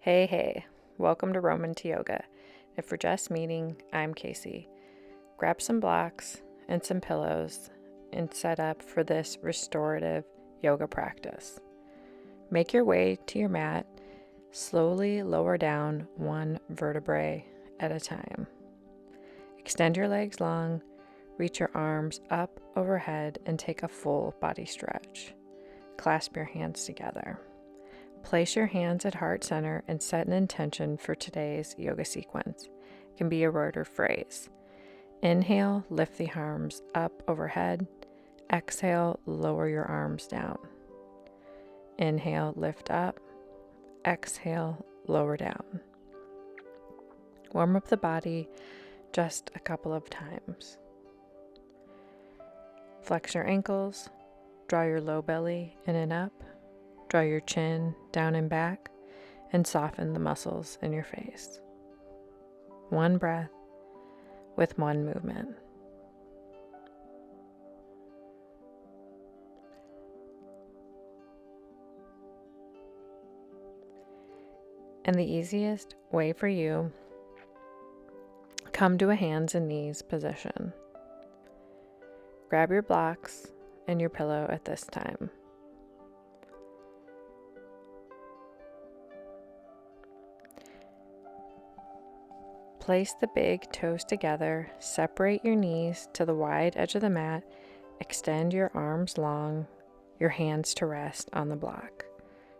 Hey, welcome to Roman to Yoga. If we're just meeting, I'm Casey. Grab some blocks and some pillows and set up for this restorative yoga practice. Make your way to your mat, slowly lower down one vertebrae at a time. Extend your legs long, reach your arms up overhead and take a full body stretch. Clasp your hands together. Place your hands at heart center and set an intention for today's yoga sequence. It can be a word or phrase. Inhale, lift the arms up overhead. Exhale, lower your arms down. Inhale, lift up. Exhale, lower down. Warm up the body just a couple of times. Flex your ankles. Draw your low belly in and up. Draw your chin down and back and soften the muscles in your face. One breath with one movement. And the easiest way for you, come to a hands and knees position. Grab your blocks and your pillow at this time. Place the big toes together, separate your knees to the wide edge of the mat, extend your arms long, your hands to rest on the block.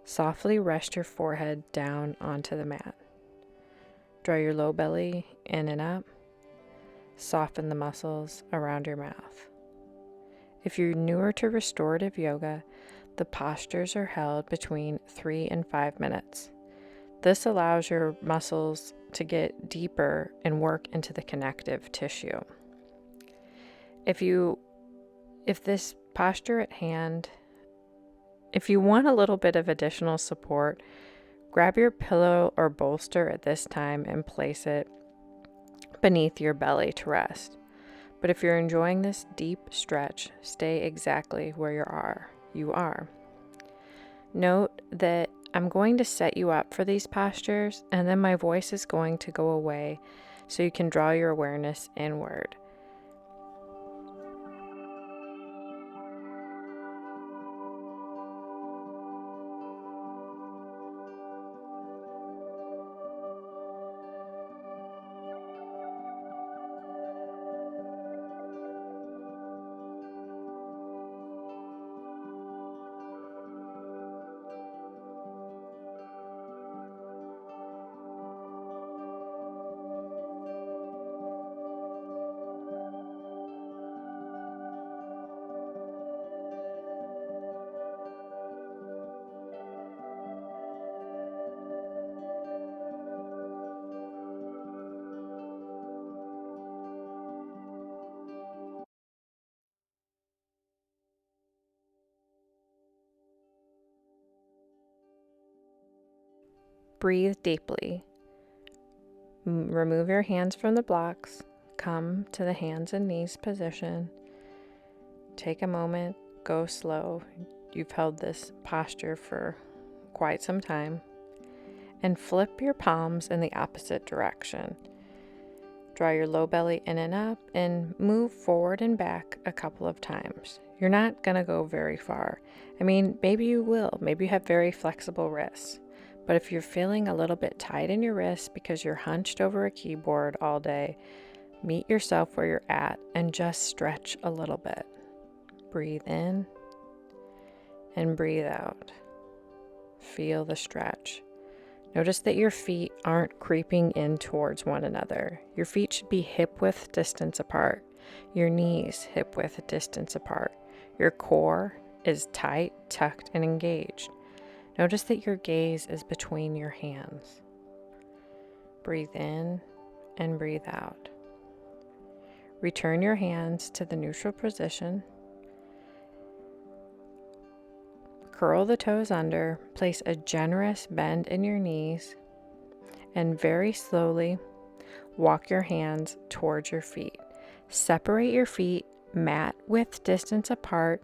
Softly rest your forehead down onto the mat. Draw your low belly in and up. Soften the muscles around your mouth. If you're newer to restorative yoga, the postures are held between 3 and 5 minutes. This allows your muscles to get deeper and work into the connective tissue. If this posture at hand, if you want a little bit of additional support, grab your pillow or bolster at this time and place it beneath your belly to rest. But if you're enjoying this deep stretch, stay exactly where you are. Note that I'm going to set you up for these postures, and then my voice is going to go away so you can draw your awareness inward. Breathe deeply. Remove your hands from the blocks. Come to the hands and knees position. Take a moment, go slow. You've held this posture for quite some time. And flip your palms in the opposite direction. Draw your low belly in and up and move forward and back a couple of times. You're not going to go very far. Maybe you will. Maybe you have very flexible wrists. But if you're feeling a little bit tight in your wrists because you're hunched over a keyboard all day, meet yourself where you're at and just stretch a little bit. Breathe in and breathe out. Feel the stretch. Notice that your feet aren't creeping in towards one another. Your feet should be hip-width distance apart. Your knees hip-width distance apart. Your core is tight, tucked, and engaged. Notice that your gaze is between your hands. Breathe in and breathe out. Return your hands to the neutral position. Curl the toes under, place a generous bend in your knees, and very slowly walk your hands towards your feet. Separate your feet mat width distance apart,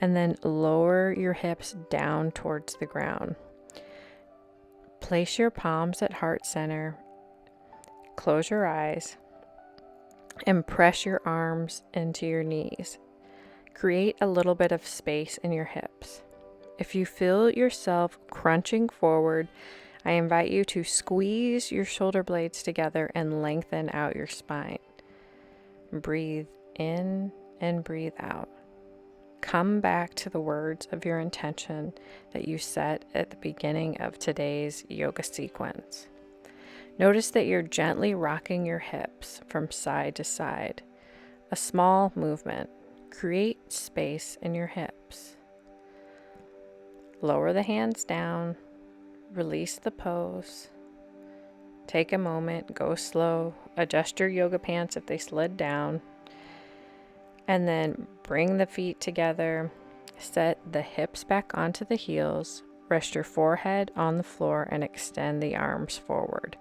and then lower your hips down towards the ground. Place your palms at heart center, close your eyes, and press your arms into your knees. Create a little bit of space in your hips. If you feel yourself crunching forward, I invite you to squeeze your shoulder blades together and lengthen out your spine. Breathe in and breathe out. Come back to the words of your intention that you set at the beginning of today's yoga sequence. Notice that you're gently rocking your hips from side to side. A small movement. Create space in your hips. Lower the hands down. Release the pose. Take a moment, go slow. Adjust your yoga pants if they slid down. And then bring the feet together. Set the hips back onto the heels. Rest your forehead on the floor and extend the arms forward.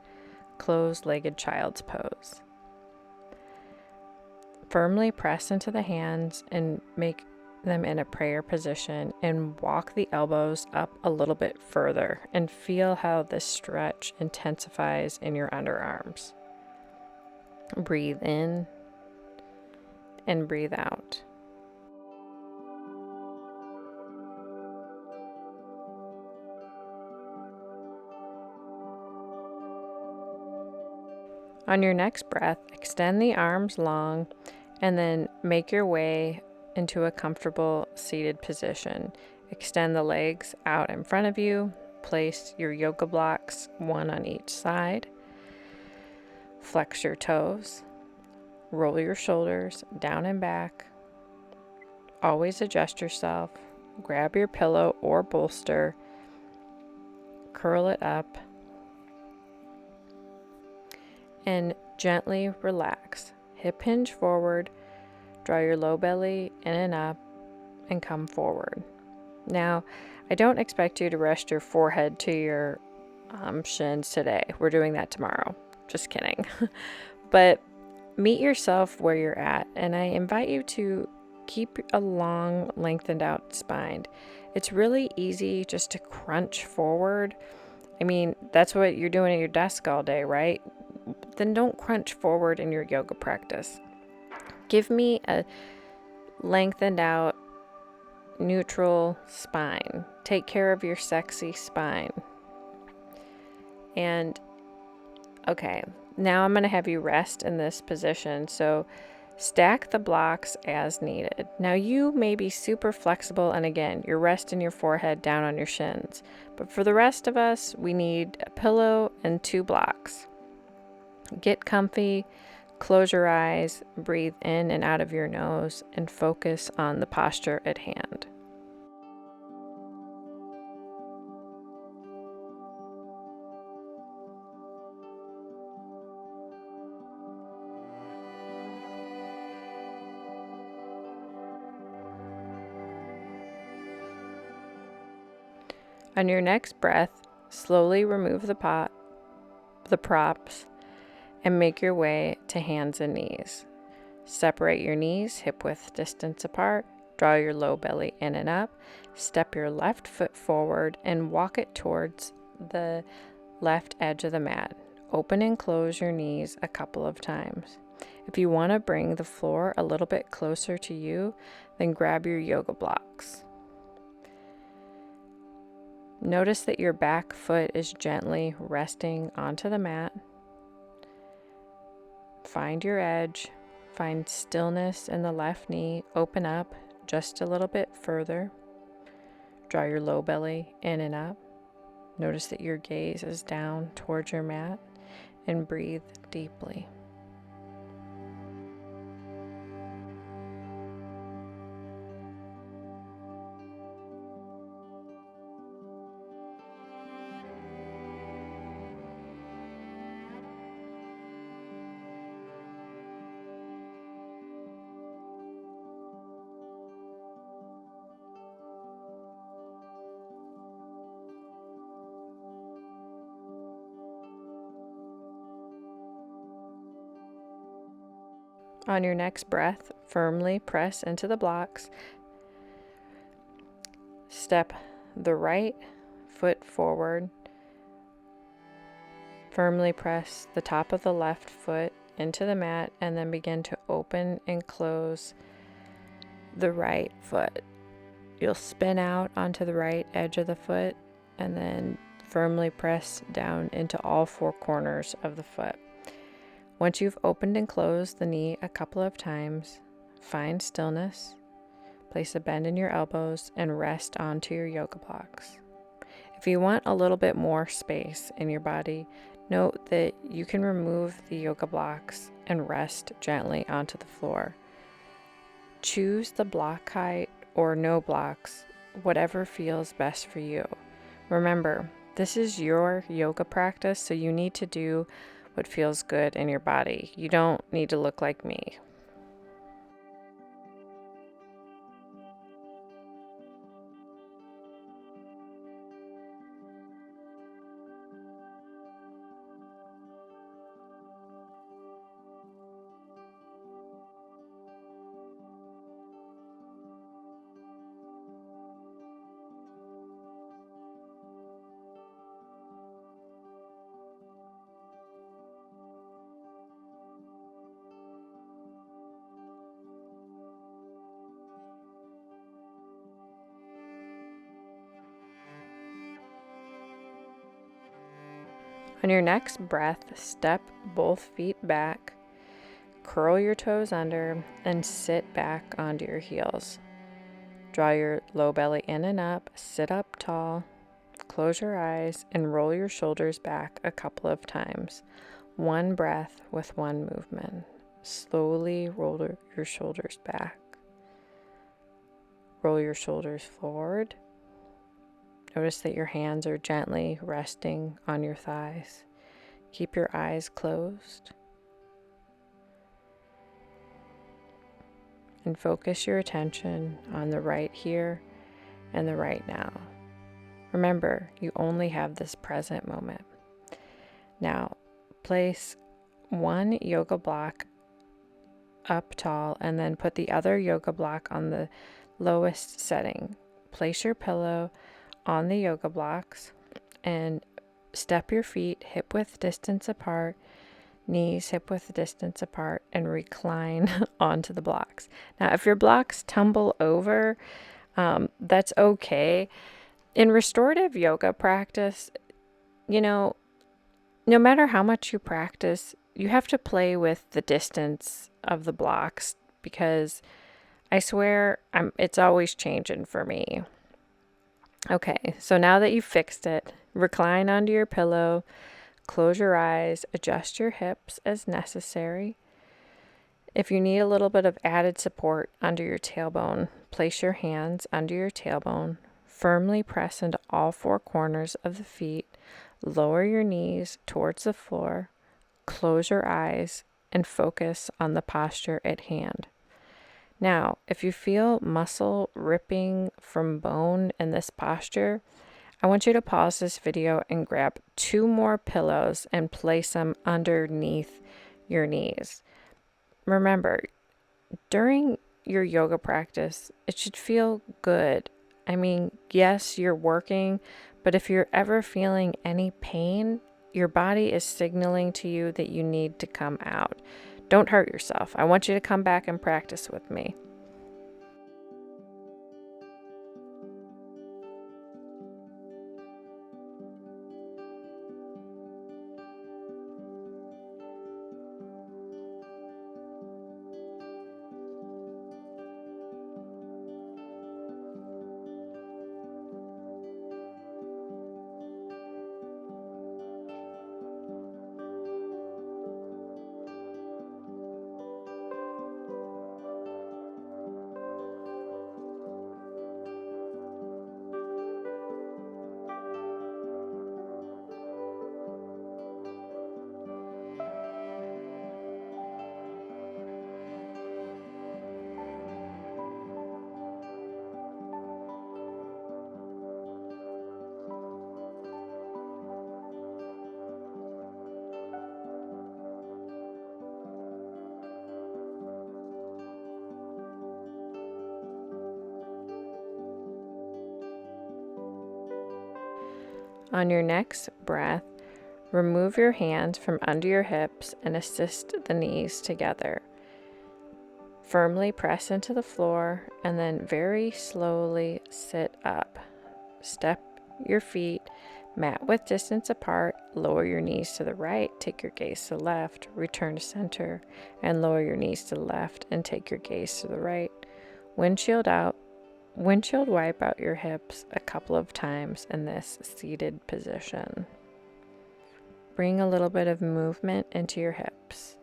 Closed-legged child's pose. Firmly press into the hands and make them in a prayer position, and walk the elbows up a little bit further and feel how this stretch intensifies in your underarms. Breathe in and breathe out. On your next breath, extend the arms long and then make your way into a comfortable seated position. Extend the legs out in front of you. Place your yoga blocks, one on each side. Flex your toes. Roll your shoulders down and back. Always adjust yourself. Grab your pillow or bolster. Curl it up. And gently relax. Hip hinge forward. Draw your low belly in and up and come forward. Now, I don't expect you to rest your forehead to your shins today. We're doing that tomorrow. Just kidding. But meet yourself where you're at, and I invite you to keep a long, lengthened out spine. It's really easy just to crunch forward. I mean, that's what you're doing at your desk all day, right? Then don't crunch forward in your yoga practice. Give me a lengthened out, neutral spine. Take care of your sexy spine. And okay, now I'm going to have you rest in this position. So stack the blocks as needed. Now you may be super flexible, and again, you're resting your forehead down on your shins. But for the rest of us, we need a pillow and 2 blocks. Get comfy. Close your eyes, breathe in and out of your nose, and focus on the posture at hand. On your next breath, slowly remove the props, and make your way to hands and knees. Separate your knees hip-width distance apart. Draw your low belly in and up. Step your left foot forward and walk it towards the left edge of the mat. Open and close your knees a couple of times. If you want to bring the floor a little bit closer to you, then grab your yoga blocks. Notice that your back foot is gently resting onto the mat. Find your edge. Find stillness in the left knee. Open up just a little bit further. Draw your low belly in and up. Notice that your gaze is down towards your mat, and breathe deeply. On your next breath, firmly press into the blocks. Step the right foot forward. Firmly press the top of the left foot into the mat and then begin to open and close the right foot. You'll spin out onto the right edge of the foot and then firmly press down into all four corners of the foot. Once you've opened and closed the knee a couple of times, find stillness, place a bend in your elbows, and rest onto your yoga blocks. If you want a little bit more space in your body, note that you can remove the yoga blocks and rest gently onto the floor. Choose the block height or no blocks, whatever feels best for you. Remember, this is your yoga practice, so you need to do what feels good in your body. You don't need to look like me. On your next breath, step both feet back, curl your toes under, and sit back onto your heels. Draw your low belly in and up, sit up tall, close your eyes, and roll your shoulders back a couple of times. One breath with one movement. Slowly roll your shoulders back. Roll your shoulders forward. Notice that your hands are gently resting on your thighs. Keep your eyes closed. And focus your attention on the right here and the right now. Remember, you only have this present moment. Now, place one yoga block up tall and then put the other yoga block on the lowest setting. Place your pillow on the yoga blocks and step your feet hip width distance apart, knees hip width distance apart, and recline onto the blocks. Now, if your blocks tumble over, that's okay. In restorative yoga practice, no matter how much you practice, you have to play with the distance of the blocks, because I swear it's always changing for me. Okay, so now that you've fixed it, recline onto your pillow, close your eyes, adjust your hips as necessary. If you need a little bit of added support under your tailbone, place your hands under your tailbone, firmly press into all four corners of the feet, lower your knees towards the floor, close your eyes, and focus on the posture at hand. Now, if you feel muscle ripping from bone in this posture, I want you to pause this video and grab 2 more pillows and place them underneath your knees. Remember, during your yoga practice, it should feel good. I mean, yes, you're working, but if you're ever feeling any pain, your body is signaling to you that you need to come out. Don't hurt yourself. I want you to come back and practice with me. On your next breath, Remove your hands from under your hips and assist the knees together. Firmly press into the floor and then very slowly sit up. Step your feet mat width distance apart, lower your knees to the right, take your gaze to the left, return to center, and lower your knees to the left and take your gaze to the right. Windshield wipe out your hips a couple of times in this seated position. Bring a little bit of movement into your hips.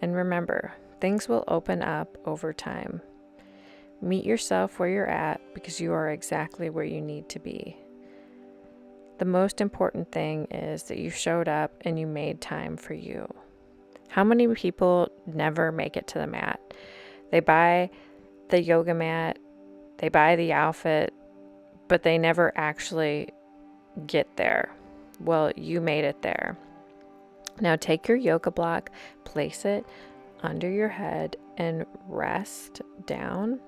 And remember, things will open up over time. Meet yourself where you're at because you are exactly where you need to be. The most important thing is that you showed up and you made time for you. How many people never make it to the mat? They buy the yoga mat, they buy the outfit, but they never actually get there. Well, you made it there. Now take your yoga block, place it under your head and rest down.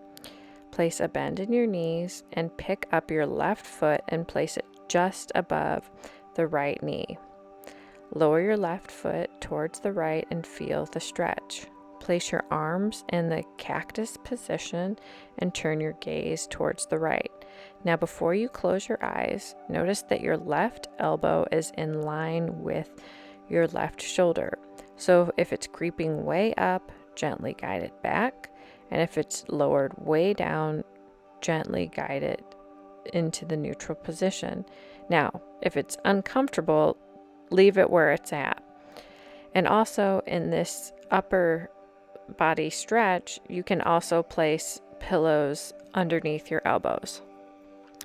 Place a bend in your knees and pick up your left foot and place it just above the right knee. Lower your left foot towards the right and feel the stretch. Place your arms in the cactus position and turn your gaze towards the right. Now, before you close your eyes, notice that your left elbow is in line with your left shoulder. So if it's creeping way up, gently guide it back. And if it's lowered way down, gently guide it into the neutral position. Now, if it's uncomfortable, leave it where it's at. And also in this upper body stretch, you can also place pillows underneath your elbows.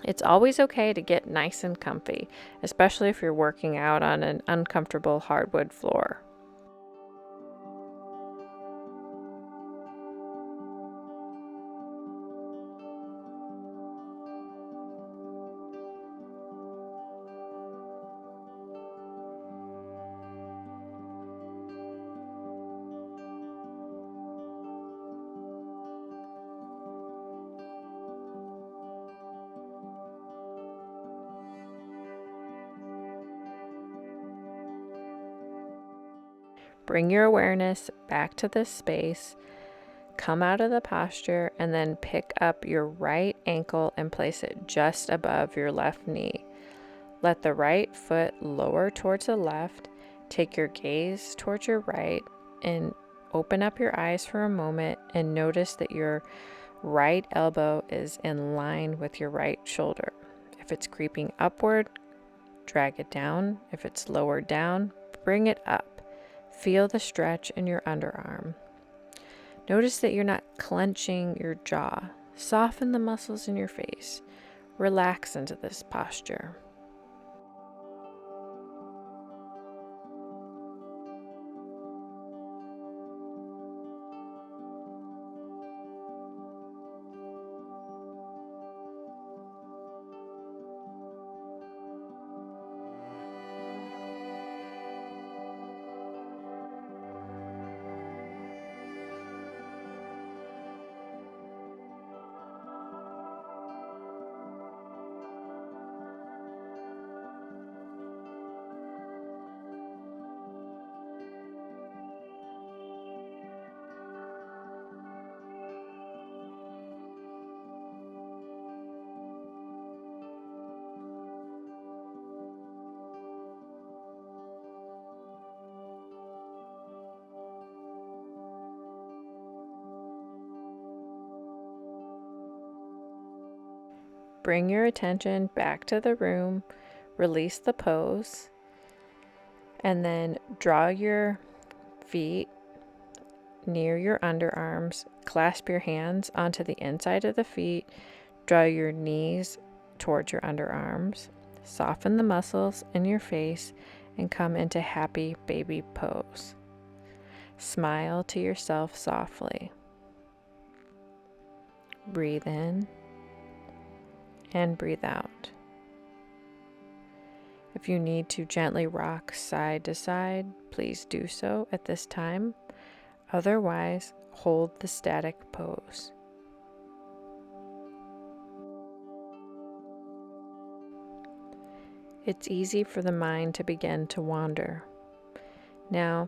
It's always okay to get nice and comfy, especially if you're working out on an uncomfortable hardwood floor. Bring your awareness back to this space, come out of the posture, and then pick up your right ankle and place it just above your left knee. Let the right foot lower towards the left, take your gaze towards your right, and open up your eyes for a moment and notice that your right elbow is in line with your right shoulder. If it's creeping upward, drag it down. If it's lowered down, bring it up. Feel the stretch in your underarm. Notice that you're not clenching your jaw. Soften the muscles in your face. Relax into this posture. Bring your attention back to the room, release the pose, and then draw your feet near your underarms, clasp your hands onto the inside of the feet, draw your knees towards your underarms, soften the muscles in your face, and come into happy baby pose. Smile to yourself softly. Breathe in and breathe out. If you need to gently rock side to side, please do so at this time. Otherwise, hold the static pose. It's easy for the mind to begin to wander. Now,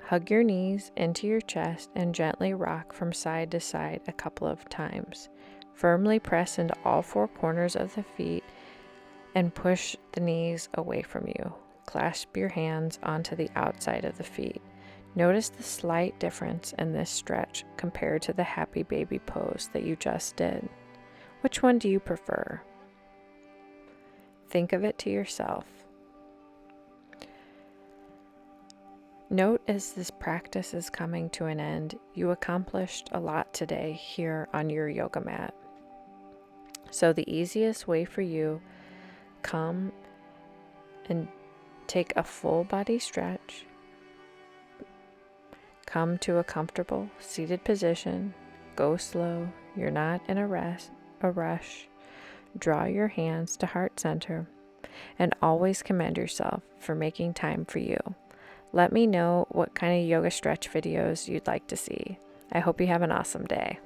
hug your knees into your chest and gently rock from side to side a couple of times. Firmly press into all four corners of the feet and push the knees away from you. Clasp your hands onto the outside of the feet. Notice the slight difference in this stretch compared to the happy baby pose that you just did. Which one do you prefer? Think of it to yourself. Note as this practice is coming to an end, you accomplished a lot today here on your yoga mat. So the easiest way for you, come and take a full body stretch. Come to a comfortable seated position. Go slow. You're not in a rush. Draw your hands to heart center and always commend yourself for making time for you. Let me know what kind of yoga stretch videos you'd like to see. I hope you have an awesome day.